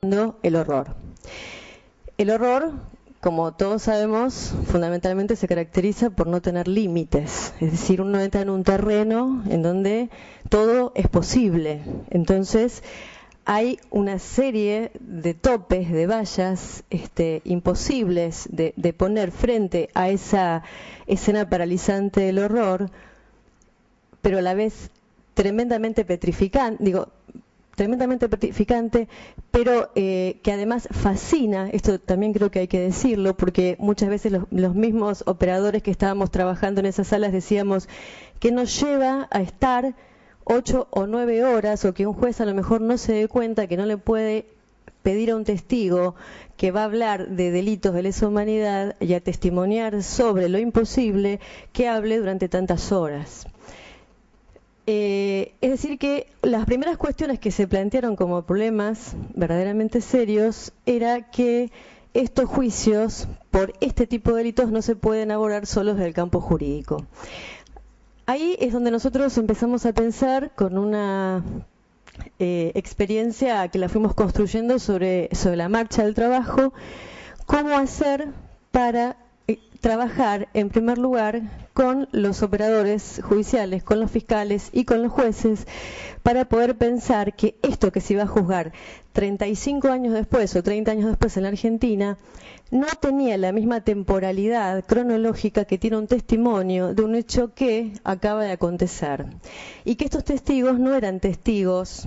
practicando el horror. El horror, como todos sabemos, fundamentalmente se caracteriza por no tener límites. Es decir, uno entra en un terreno en donde todo es posible. Entonces, hay una serie de topes, de vallas imposibles de poner frente a esa escena paralizante del horror, pero a la vez tremendamente petrificante, pero que además fascina. Esto también creo que hay que decirlo, porque muchas veces los mismos operadores que estábamos trabajando en esas salas decíamos que nos lleva a estar 8 o 9 horas, o que un juez a lo mejor no se dé cuenta que no le puede pedir a un testigo que va a hablar de delitos de lesa humanidad y a testimoniar sobre lo imposible, que hable durante tantas horas. Es decir, que las primeras cuestiones que se plantearon como problemas verdaderamente serios era que estos juicios por este tipo de delitos no se pueden abordar solos del campo jurídico. Ahí es donde nosotros empezamos a pensar con una experiencia que la fuimos construyendo sobre la marcha del trabajo, cómo hacer para trabajar en primer lugar con los operadores judiciales, con los fiscales y con los jueces, para poder pensar que esto que se iba a juzgar 35 años después o 30 años después en la Argentina no tenía la misma temporalidad cronológica que tiene un testimonio de un hecho que acaba de acontecer, y que estos testigos no eran testigos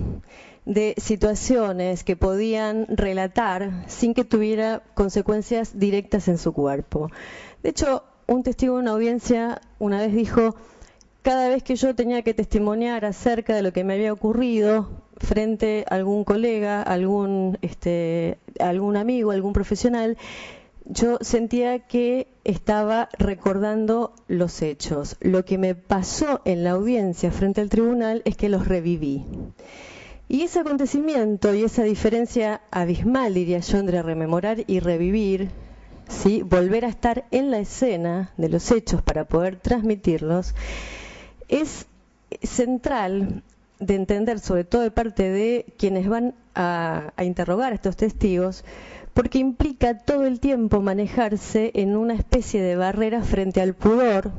de situaciones que podían relatar sin que tuviera consecuencias directas en su cuerpo. De hecho, un testigo de una audiencia una vez dijo: cada vez que yo tenía que testimoniar acerca de lo que me había ocurrido frente a algún colega, algún amigo, algún profesional, yo sentía que estaba recordando los hechos. Lo que me pasó en la audiencia frente al tribunal es que los reviví. Y ese acontecimiento y esa diferencia abismal, diría yo, entre rememorar y revivir, ¿sí?, volver a estar en la escena de los hechos para poder transmitirlos, es central de entender, sobre todo de parte de quienes van a interrogar a estos testigos, porque implica todo el tiempo manejarse en una especie de barrera frente al pudor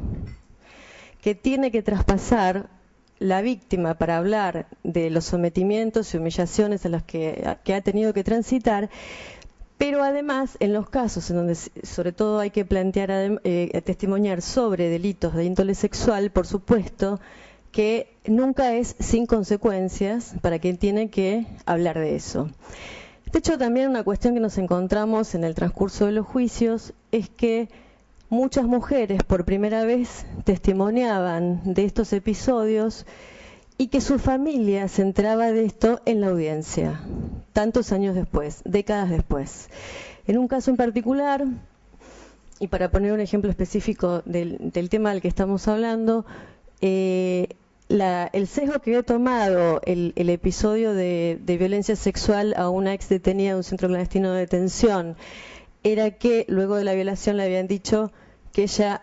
que tiene que traspasar la víctima para hablar de los sometimientos y humillaciones a los que ha tenido que transitar, pero además en los casos en donde sobre todo hay que plantear, testimoniar sobre delitos de índole sexual, por supuesto que nunca es sin consecuencias para quien tiene que hablar de eso. De hecho, también una cuestión que nos encontramos en el transcurso de los juicios es que muchas mujeres por primera vez testimoniaban de estos episodios y que su familia se enteraba de esto en la audiencia, tantos años después, décadas después. En un caso en particular, y para poner un ejemplo específico del tema del que estamos hablando, el sesgo que había tomado el episodio de violencia sexual a una ex detenida de un centro clandestino de detención era que luego de la violación le habían dicho que ella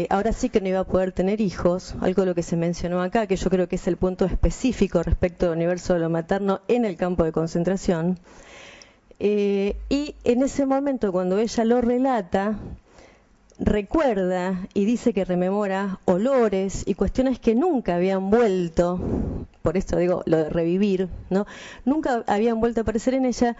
ahora sí que no iba a poder tener hijos, algo de lo que se mencionó acá, que yo creo que es el punto específico respecto al universo de lo materno en el campo de concentración. Y en ese momento, cuando ella lo relata, recuerda y dice que rememora olores y cuestiones que nunca habían vuelto, por esto digo lo de revivir, ¿no? Nunca habían vuelto a aparecer en ella,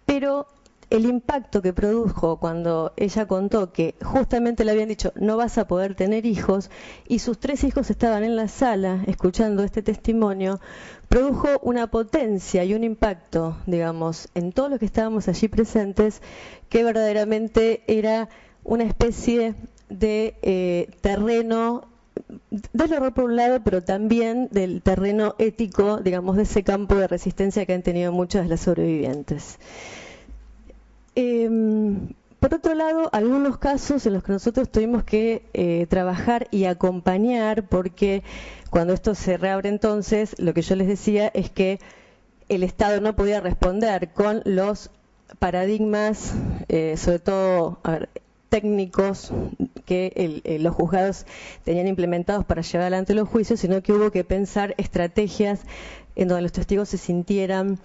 pero el impacto que produjo cuando ella contó que justamente le habían dicho no vas a poder tener hijos y sus 3 hijos estaban en la sala escuchando este testimonio, produjo una potencia y un impacto, digamos, en todos los que estábamos allí presentes, que verdaderamente era una especie de terreno del horror por un lado, pero también del terreno ético, digamos, de ese campo de resistencia que han tenido muchas de las sobrevivientes. Por otro lado, algunos casos en los que nosotros tuvimos que trabajar y acompañar, porque cuando esto se reabre entonces, lo que yo les decía es que el Estado no podía responder con los paradigmas, sobre todo técnicos que los juzgados tenían implementados para llevar adelante los juicios, sino que hubo que pensar estrategias en donde los testigos se sintieran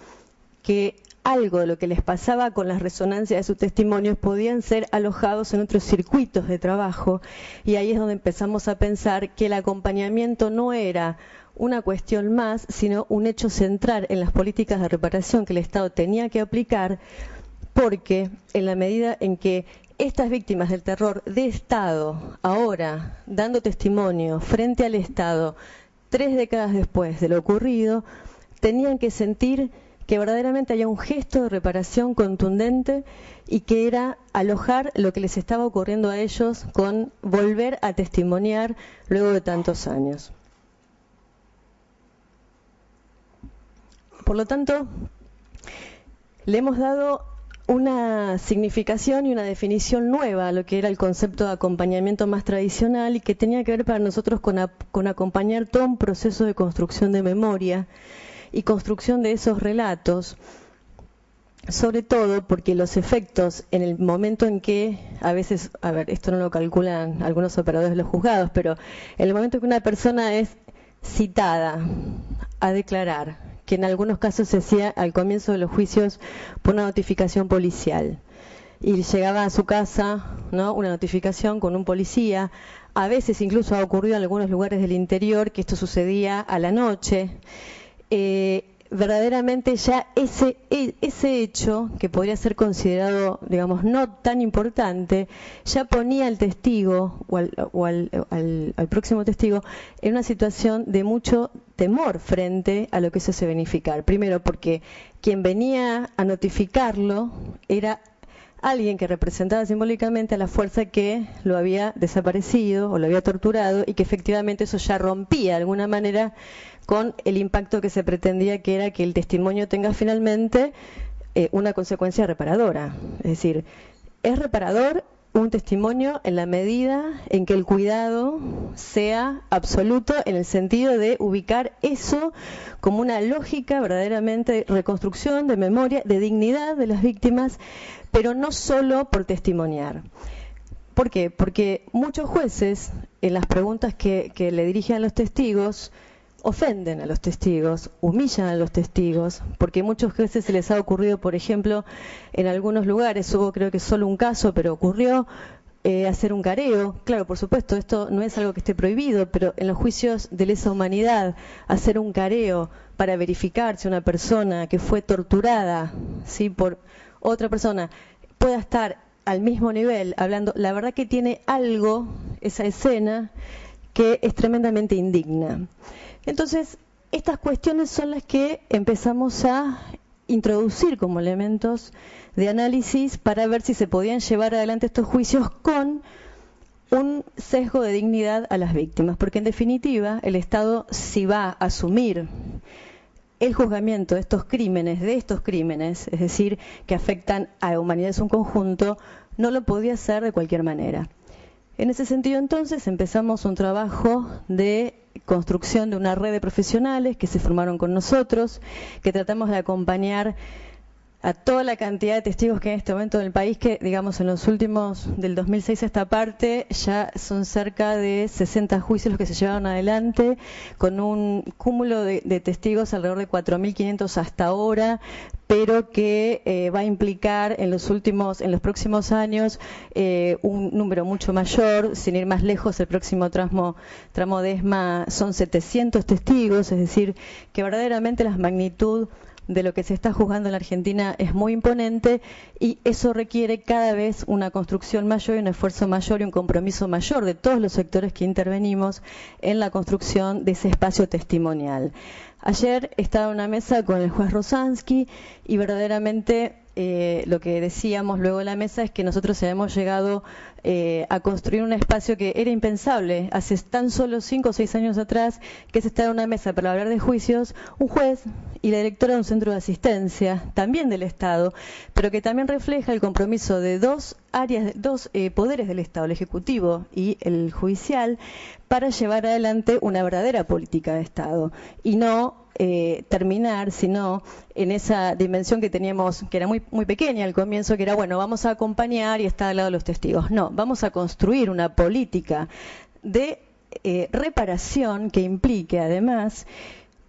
que algo de lo que les pasaba con las resonancias de sus testimonios podían ser alojados en otros circuitos de trabajo, y ahí es donde empezamos a pensar que el acompañamiento no era una cuestión más, sino un hecho central en las políticas de reparación que el Estado tenía que aplicar, porque en la medida en que estas víctimas del terror de Estado, ahora dando testimonio frente al Estado, 3 décadas después de lo ocurrido, tenían que sentir que verdaderamente había un gesto de reparación contundente y que era alojar lo que les estaba ocurriendo a ellos con volver a testimoniar luego de tantos años. Por lo tanto, le hemos dado una significación y una definición nueva a lo que era el concepto de acompañamiento más tradicional y que tenía que ver para nosotros con acompañar todo un proceso de construcción de memoria y construcción de esos relatos, sobre todo porque los efectos en el momento en que, a veces, esto no lo calculan algunos operadores de los juzgados, pero en el momento en que una persona es citada a declarar, que en algunos casos se hacía al comienzo de los juicios por una notificación policial, y llegaba a su casa, ¿no?, una notificación con un policía. A veces incluso ha ocurrido en algunos lugares del interior que esto sucedía a la noche. Verdaderamente ya ese hecho, que podría ser considerado, digamos, no tan importante, ya ponía al testigo o al próximo testigo en una situación de mucho temor frente a lo que eso se verificar. Primero porque quien venía a notificarlo era alguien que representaba simbólicamente a la fuerza que lo había desaparecido o lo había torturado, y que efectivamente eso ya rompía de alguna manera con el impacto que se pretendía, que era que el testimonio tenga finalmente una consecuencia reparadora. Es decir, es reparador un testimonio en la medida en que el cuidado sea absoluto, en el sentido de ubicar eso como una lógica verdaderamente de reconstrucción, de memoria, de dignidad de las víctimas, pero no solo por testimoniar. ¿Por qué? Porque muchos jueces, en las preguntas que le dirigen a los testigos, ofenden a los testigos, humillan a los testigos, porque muchas veces se les ha ocurrido, por ejemplo, en algunos lugares, hubo creo que solo un caso, pero ocurrió, hacer un careo. Claro, por supuesto, esto no es algo que esté prohibido, pero en los juicios de lesa humanidad, hacer un careo para verificar si una persona que fue torturada, ¿sí?, por otra persona pueda estar al mismo nivel hablando, la verdad que tiene algo, esa escena, que es tremendamente indigna. Entonces, estas cuestiones son las que empezamos a introducir como elementos de análisis para ver si se podían llevar adelante estos juicios con un sesgo de dignidad a las víctimas, porque en definitiva el Estado, si va a asumir el juzgamiento de estos crímenes, es decir, que afectan a la humanidad en su conjunto, no lo podía hacer de cualquier manera. En ese sentido, entonces, empezamos un trabajo de construcción de una red de profesionales que se formaron con nosotros, que tratamos de acompañar a toda la cantidad de testigos que hay en este momento en el país, que, digamos, en los últimos, del 2006 a esta parte, ya son cerca de 60 juicios los que se llevaron adelante, con un cúmulo de testigos alrededor de 4.500 hasta ahora, pero que va a implicar en los próximos años un número mucho mayor. Sin ir más lejos, el próximo tramo de ESMA son 700 testigos, es decir, que verdaderamente la magnitud de lo que se está juzgando en la Argentina es muy imponente, y eso requiere cada vez una construcción mayor y un esfuerzo mayor y un compromiso mayor de todos los sectores que intervenimos en la construcción de ese espacio testimonial. Ayer estaba en una mesa con el juez Rosansky y verdaderamente lo que decíamos luego de la mesa es que nosotros hemos llegado a construir un espacio que era impensable hace tan solo 5 o 6 años atrás, que es estar en una mesa para hablar de juicios, un juez y la directora de un centro de asistencia, también del Estado, pero que también refleja el compromiso de dos poderes del Estado, el Ejecutivo y el Judicial, para llevar adelante una verdadera política de Estado y no terminar, sino en esa dimensión que teníamos, que era muy, muy pequeña al comienzo, que era, bueno, vamos a acompañar y estar al lado de los testigos. No, vamos a construir una política de reparación que implique, además,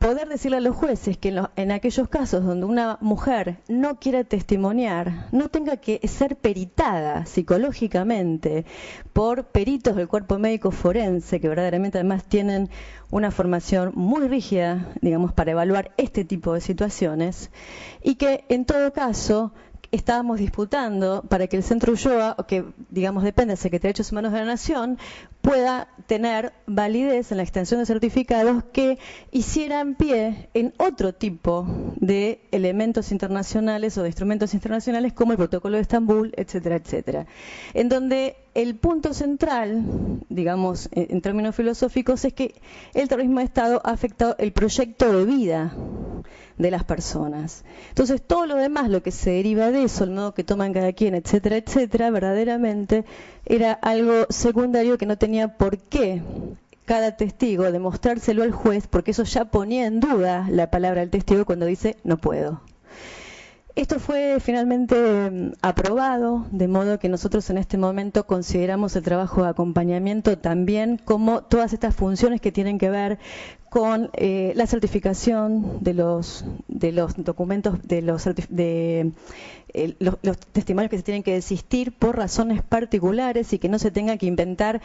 poder decirle a los jueces que en aquellos casos donde una mujer no quiera testimoniar, no tenga que ser peritada psicológicamente por peritos del cuerpo médico forense, que verdaderamente además tienen una formación muy rígida, digamos, para evaluar este tipo de situaciones, y que en todo caso estábamos disputando para que el Centro Ulloa, que digamos depende del Secretaría de Derechos Humanos de la Nación, pueda tener validez en la extensión de certificados que hicieran pie en otro tipo de elementos internacionales o de instrumentos internacionales como el Protocolo de Estambul, etcétera, etcétera. En donde el punto central, digamos, en términos filosóficos, es que el terrorismo de Estado ha afectado el proyecto de vida de las personas. Entonces, todo lo demás, lo que se deriva de eso, el modo que toman cada quien, etcétera, etcétera, verdaderamente era algo secundario que no tenía por qué cada testigo demostrárselo al juez, porque eso ya ponía en duda la palabra del testigo cuando dice no puedo. Esto fue finalmente aprobado, de modo que nosotros en este momento consideramos el trabajo de acompañamiento también como todas estas funciones que tienen que ver con la certificación de los documentos, de los testimonios que se tienen que desistir por razones particulares y que no se tenga que inventar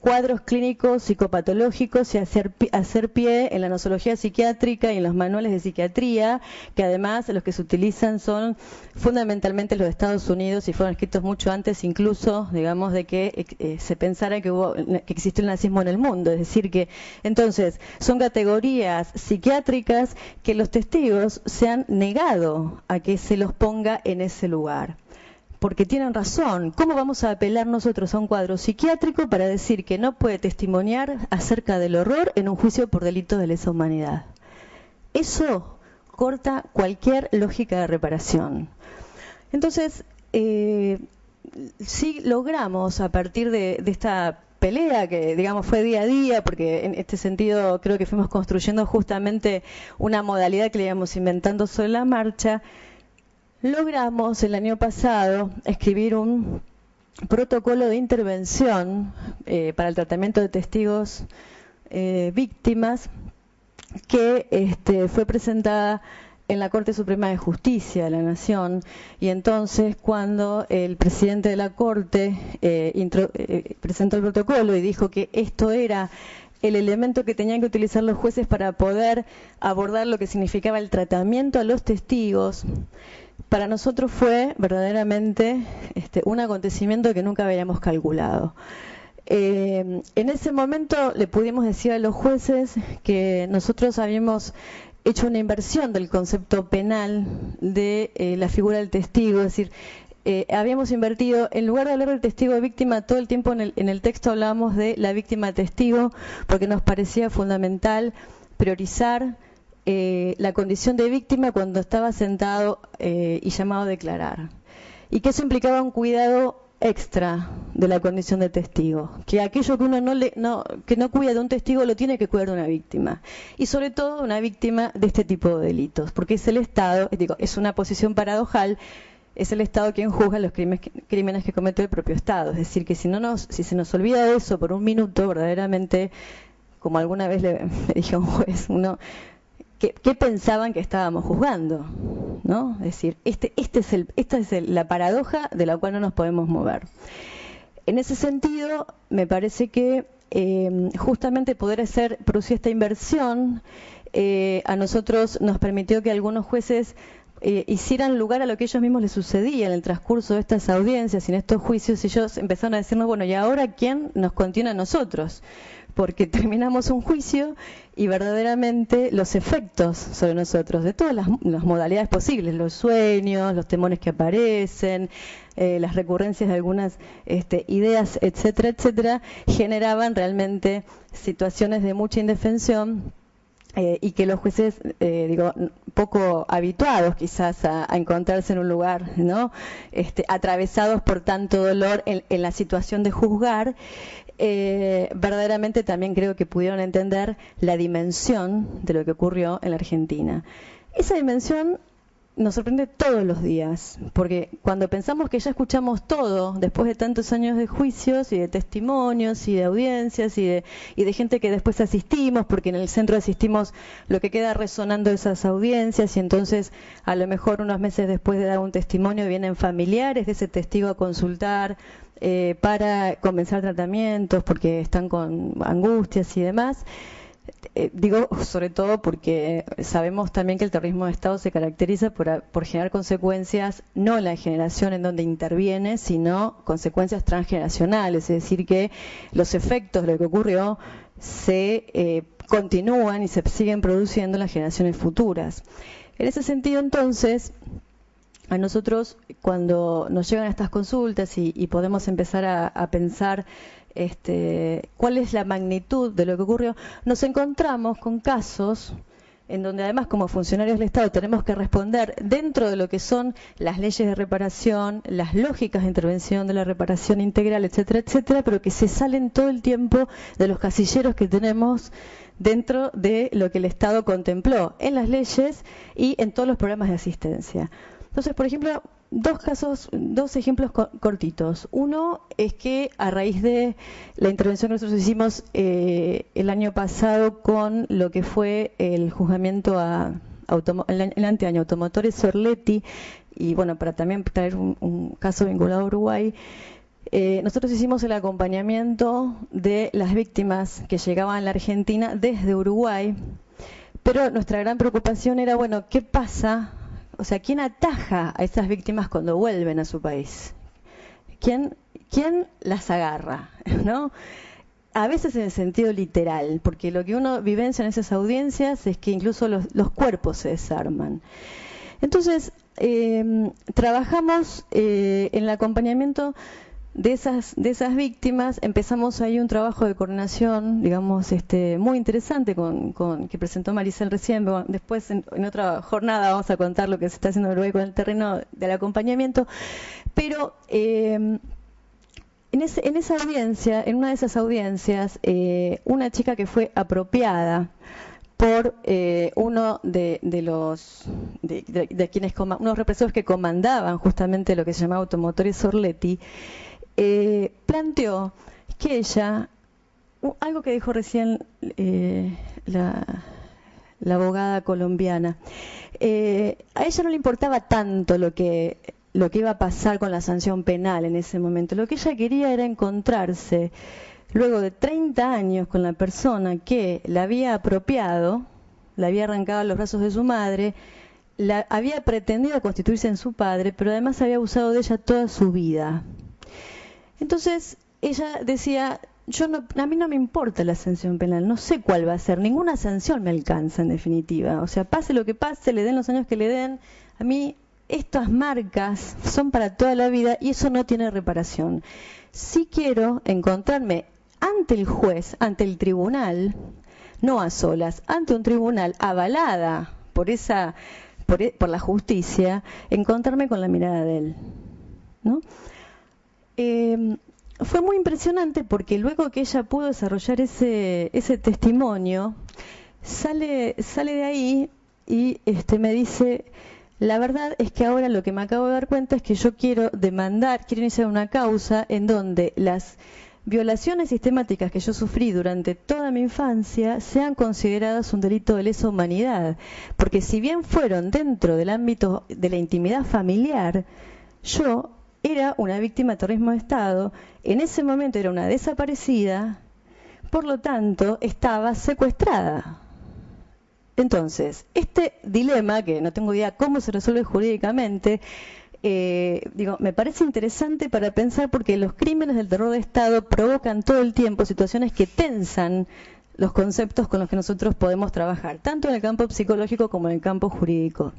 cuadros clínicos psicopatológicos y hacer pie en la nosología psiquiátrica y en los manuales de psiquiatría, que además los que se utilizan son fundamentalmente los de Estados Unidos y fueron escritos mucho antes incluso, digamos, de que se pensara que existió el nazismo en el mundo. Es decir, que entonces son categorías psiquiátricas que los testigos se han negado a que se los ponga en ese lugar. Porque tienen razón. ¿Cómo vamos a apelar nosotros a un cuadro psiquiátrico para decir que no puede testimoniar acerca del horror en un juicio por delito de lesa humanidad? Eso corta cualquier lógica de reparación. Entonces, sí logramos a partir de esta pelea que, digamos, fue día a día, porque en este sentido creo que fuimos construyendo justamente una modalidad que le íbamos inventando sobre la marcha. Logramos el año pasado escribir un protocolo de intervención para el tratamiento de testigos víctimas que fue presentada en la Corte Suprema de Justicia de la Nación, y entonces cuando el presidente de la Corte presentó el protocolo y dijo que esto era el elemento que tenían que utilizar los jueces para poder abordar lo que significaba el tratamiento a los testigos, para nosotros fue verdaderamente un acontecimiento que nunca habíamos calculado. En ese momento le pudimos decir a los jueces que nosotros habíamos hecho una inversión del concepto penal de la figura del testigo, es decir, habíamos invertido, en lugar de hablar del testigo víctima, todo el tiempo en el texto hablábamos de la víctima testigo, porque nos parecía fundamental priorizar la condición de víctima cuando estaba sentado y llamado a declarar, y que eso implicaba un cuidado extra de la condición de testigo, que aquello que uno que no cuida de un testigo lo tiene que cuidar de una víctima, y sobre todo una víctima de este tipo de delitos, porque es el Estado, es una posición paradojal, es el Estado quien juzga los crímenes que cometió el propio Estado. Es decir, que si se nos olvida de eso por un minuto, verdaderamente, como alguna vez le dije a un juez, ¿qué pensaban que estábamos juzgando? ¿No? Es decir, esta es la paradoja de la cual no nos podemos mover. En ese sentido, me parece que justamente poder producir esta inversión a nosotros nos permitió que algunos jueces hicieran lugar a lo que ellos mismos les sucedía en el transcurso de estas audiencias y en estos juicios, y ellos empezaron a decirnos, bueno, ¿y ahora quién nos contiene a nosotros? Porque terminamos un juicio y verdaderamente los efectos sobre nosotros, de todas las modalidades posibles, los sueños, los temores que aparecen, las recurrencias de algunas ideas, etcétera, etcétera, generaban realmente situaciones de mucha indefensión, y que los jueces, poco habituados quizás a encontrarse en un lugar, ¿no? Atravesados por tanto dolor en la situación de juzgar, verdaderamente también creo que pudieron entender la dimensión de lo que ocurrió en la Argentina. Esa dimensión nos sorprende todos los días, porque cuando pensamos que ya escuchamos todo, después de tantos años de juicios y de testimonios y de audiencias y de gente que después asistimos, porque en el centro asistimos lo que queda resonando esas audiencias, y entonces a lo mejor unos meses después de dar un testimonio vienen familiares de ese testigo a consultar para comenzar tratamientos porque están con angustias y demás. Digo, sobre todo porque sabemos también que el terrorismo de Estado se caracteriza por generar consecuencias, no en la generación en donde interviene, sino consecuencias transgeneracionales, es decir, que los efectos de lo que ocurrió se continúan y se siguen produciendo en las generaciones futuras. En ese sentido, entonces, a nosotros, cuando nos llegan estas consultas y podemos empezar a pensar cuál es la magnitud de lo que ocurrió, nos encontramos con casos en donde además como funcionarios del Estado tenemos que responder dentro de lo que son las leyes de reparación, las lógicas de intervención de la reparación integral, etcétera, etcétera, pero que se salen todo el tiempo de los casilleros que tenemos dentro de lo que el Estado contempló en las leyes y en todos los programas de asistencia. Entonces, por ejemplo, dos ejemplos cortitos. Uno es que a raíz de la intervención que nosotros hicimos el año pasado con lo que fue el juzgamiento el anteaño Automotores Orletti, y bueno, para también traer un caso vinculado a Uruguay, nosotros hicimos el acompañamiento de las víctimas que llegaban a la Argentina desde Uruguay, pero nuestra gran preocupación era, bueno, ¿qué pasa? O sea, ¿quién ataja a esas víctimas cuando vuelven a su país? ¿Quién las agarra? ¿No? A veces en el sentido literal, porque lo que uno vivencia en esas audiencias es que incluso los cuerpos se desarman. Entonces, trabajamos en el acompañamiento de esas víctimas. Empezamos ahí un trabajo de coordinación, digamos, muy interesante que presentó Maricel recién. Después, en otra jornada, vamos a contar lo que se está haciendo en Uruguay con el terreno del acompañamiento. Pero en esa audiencia, en una de esas audiencias, una chica que fue apropiada por uno de quienes unos represores que comandaban justamente lo que se llamaba Automotores Orletti, planteó que ella, algo que dijo recién la abogada colombiana, a ella no le importaba tanto lo que iba a pasar con la sanción penal en ese momento. Lo que ella quería era encontrarse luego de 30 años con la persona que la había apropiado, la había arrancado a los brazos de su madre, había pretendido constituirse en su padre, pero además había abusado de ella toda su vida. Entonces ella decía, a mí no me importa la sanción penal, no sé cuál va a ser, ninguna sanción me alcanza en definitiva. O sea, pase lo que pase, le den los años que le den, a mí estas marcas son para toda la vida y eso no tiene reparación. Sí quiero encontrarme ante el juez, ante el tribunal, no a solas, ante un tribunal avalada por la justicia, encontrarme con la mirada de él, ¿no? Fue muy impresionante porque luego que ella pudo desarrollar ese testimonio, sale de ahí y me dice, la verdad es que ahora lo que me acabo de dar cuenta es que yo quiero iniciar una causa en donde las violaciones sistemáticas que yo sufrí durante toda mi infancia sean consideradas un delito de lesa humanidad, porque si bien fueron dentro del ámbito de la intimidad familiar, yo era una víctima de terrorismo de Estado, en ese momento era una desaparecida, por lo tanto estaba secuestrada. Entonces, este dilema, que no tengo idea cómo se resuelve jurídicamente, me parece interesante para pensar porque los crímenes del terror de Estado provocan todo el tiempo situaciones que tensan los conceptos con los que nosotros podemos trabajar, tanto en el campo psicológico como en el campo jurídico.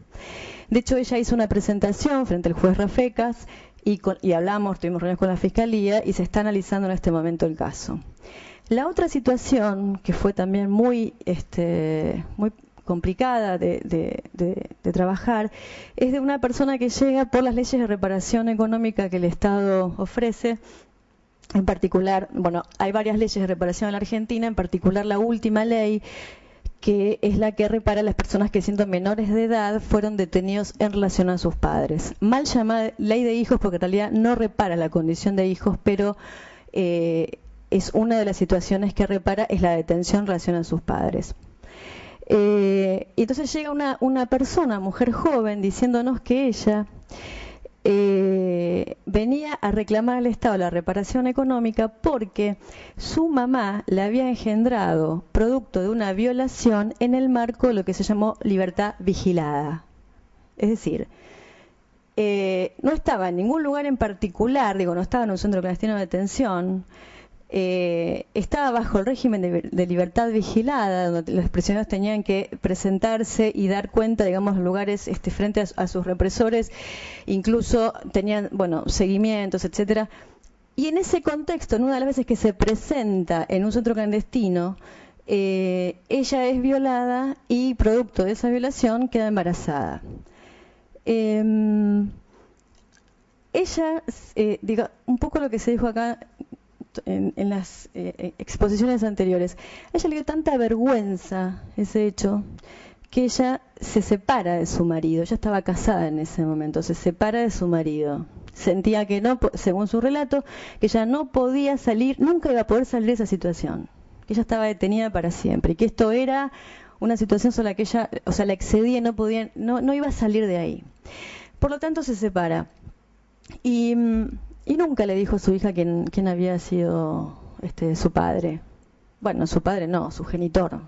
De hecho, ella hizo una presentación frente al juez Rafecas y tuvimos reuniones con la Fiscalía y se está analizando en este momento el caso. La otra situación, que fue también muy complicada de trabajar, es de una persona que llega por las leyes de reparación económica que el Estado ofrece. En particular, hay varias leyes de reparación en la Argentina, en particular la última ley que es la que repara a las personas que siendo menores de edad fueron detenidos en relación a sus padres. Mal llamada ley de hijos porque en realidad no repara la condición de hijos, pero es una de las situaciones que repara, es la detención en relación a sus padres. Y entonces llega una persona, mujer joven, diciéndonos que ella venía a reclamar al Estado la reparación económica porque su mamá la había engendrado producto de una violación en el marco de lo que se llamó libertad vigilada. Es decir, no estaba en ningún lugar en particular, no estaba en un centro clandestino de detención, estaba bajo el régimen de libertad vigilada, donde los prisioneros tenían que presentarse y dar cuenta, digamos, en lugares frente a sus represores, incluso tenían, seguimientos, etcétera. Y en ese contexto, en una de las veces que se presenta en un centro clandestino, ella es violada y producto de esa violación queda embarazada. Ella, un poco lo que se dijo acá en las exposiciones anteriores, a ella le dio tanta vergüenza ese hecho que ella se separa de su marido. Ella estaba casada en ese momento, se separa de su marido. Sentía que no, según su relato, que ella no podía salir, nunca iba a poder salir de esa situación, que ella estaba detenida para siempre y que esto era una situación sobre la que ella, la excedía y no iba a salir de ahí. Por lo tanto se separa y nunca le dijo a su hija quién había sido su padre. Bueno, su padre no, su genitor.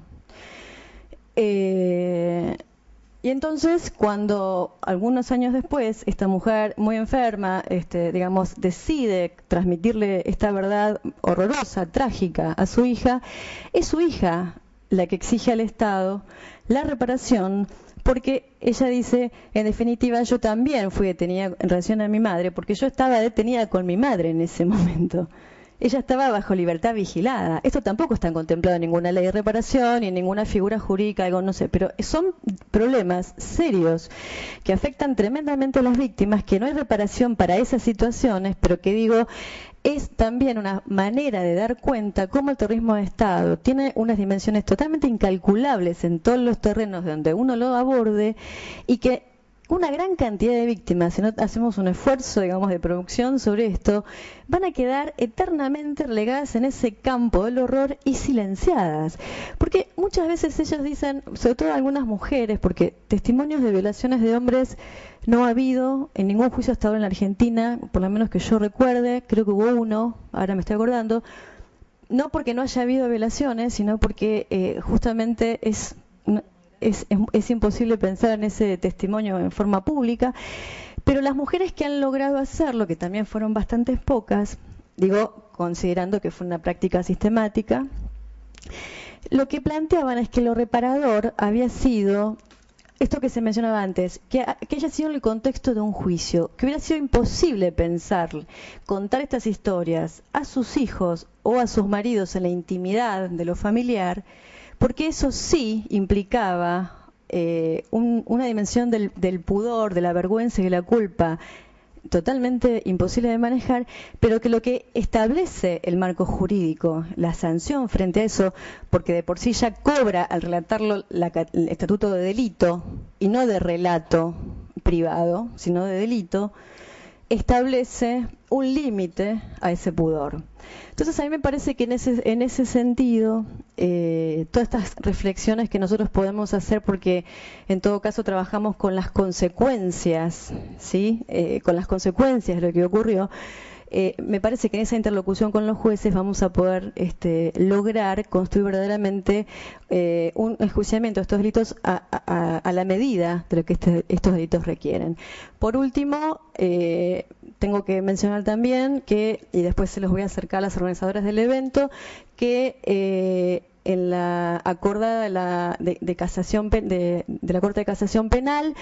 Y entonces, cuando algunos años después, esta mujer muy enferma, decide transmitirle esta verdad horrorosa, trágica a su hija, es su hija la que exige al Estado la reparación, porque ella dice, en definitiva, yo también fui detenida en relación a mi madre, porque yo estaba detenida con mi madre en ese momento. Ella estaba bajo libertad vigilada. Esto tampoco está contemplado en ninguna ley de reparación ni en ninguna figura jurídica, algo no sé, pero son problemas serios que afectan tremendamente a las víctimas, que no hay reparación para esas situaciones, pero que es también una manera de dar cuenta cómo el terrorismo de Estado tiene unas dimensiones totalmente incalculables en todos los terrenos donde uno lo aborde y que una gran cantidad de víctimas, si no hacemos un esfuerzo, de producción sobre esto, van a quedar eternamente relegadas en ese campo del horror y silenciadas. Porque muchas veces ellas dicen, sobre todo algunas mujeres, porque testimonios de violaciones de hombres no ha habido en ningún juicio hasta ahora en la Argentina, por lo menos que yo recuerde, creo que hubo uno, ahora me estoy acordando, no porque no haya habido violaciones, sino porque justamente es imposible pensar en ese testimonio en forma pública, pero las mujeres que han logrado hacerlo, que también fueron bastantes pocas, considerando que fue una práctica sistemática, lo que planteaban es que lo reparador había sido esto que se mencionaba antes, que haya sido en el contexto de un juicio, que hubiera sido imposible contar estas historias a sus hijos o a sus maridos en la intimidad de lo familiar, porque eso sí implicaba una dimensión del pudor, de la vergüenza y de la culpa totalmente imposible de manejar, pero que lo que establece el marco jurídico, la sanción frente a eso, porque de por sí ya cobra al relatarlo el estatuto de delito, y no de relato privado, sino de delito, establece un límite a ese pudor. Entonces a mí me parece que en ese sentido, todas estas reflexiones que nosotros podemos hacer, porque en todo caso trabajamos con las consecuencias, ¿sí? Con las consecuencias de lo que ocurrió, me parece que en esa interlocución con los jueces vamos a poder lograr construir verdaderamente un enjuiciamiento de estos delitos a la medida de lo que estos delitos requieren. Por último, tengo que mencionar también que, y después se los voy a acercar a las organizadoras del evento, que en la acordada de casación de la Corte de Casación Penal,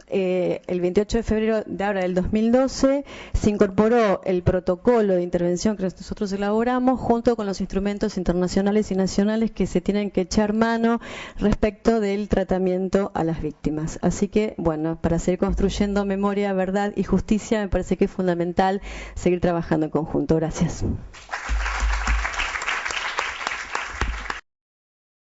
el 28 de febrero de ahora del 2012 se incorporó el protocolo de intervención que nosotros elaboramos junto con los instrumentos internacionales y nacionales que se tienen que echar mano respecto del tratamiento a las víctimas. Así que, para seguir construyendo memoria, verdad y justicia, me parece que es fundamental seguir trabajando en conjunto. Gracias.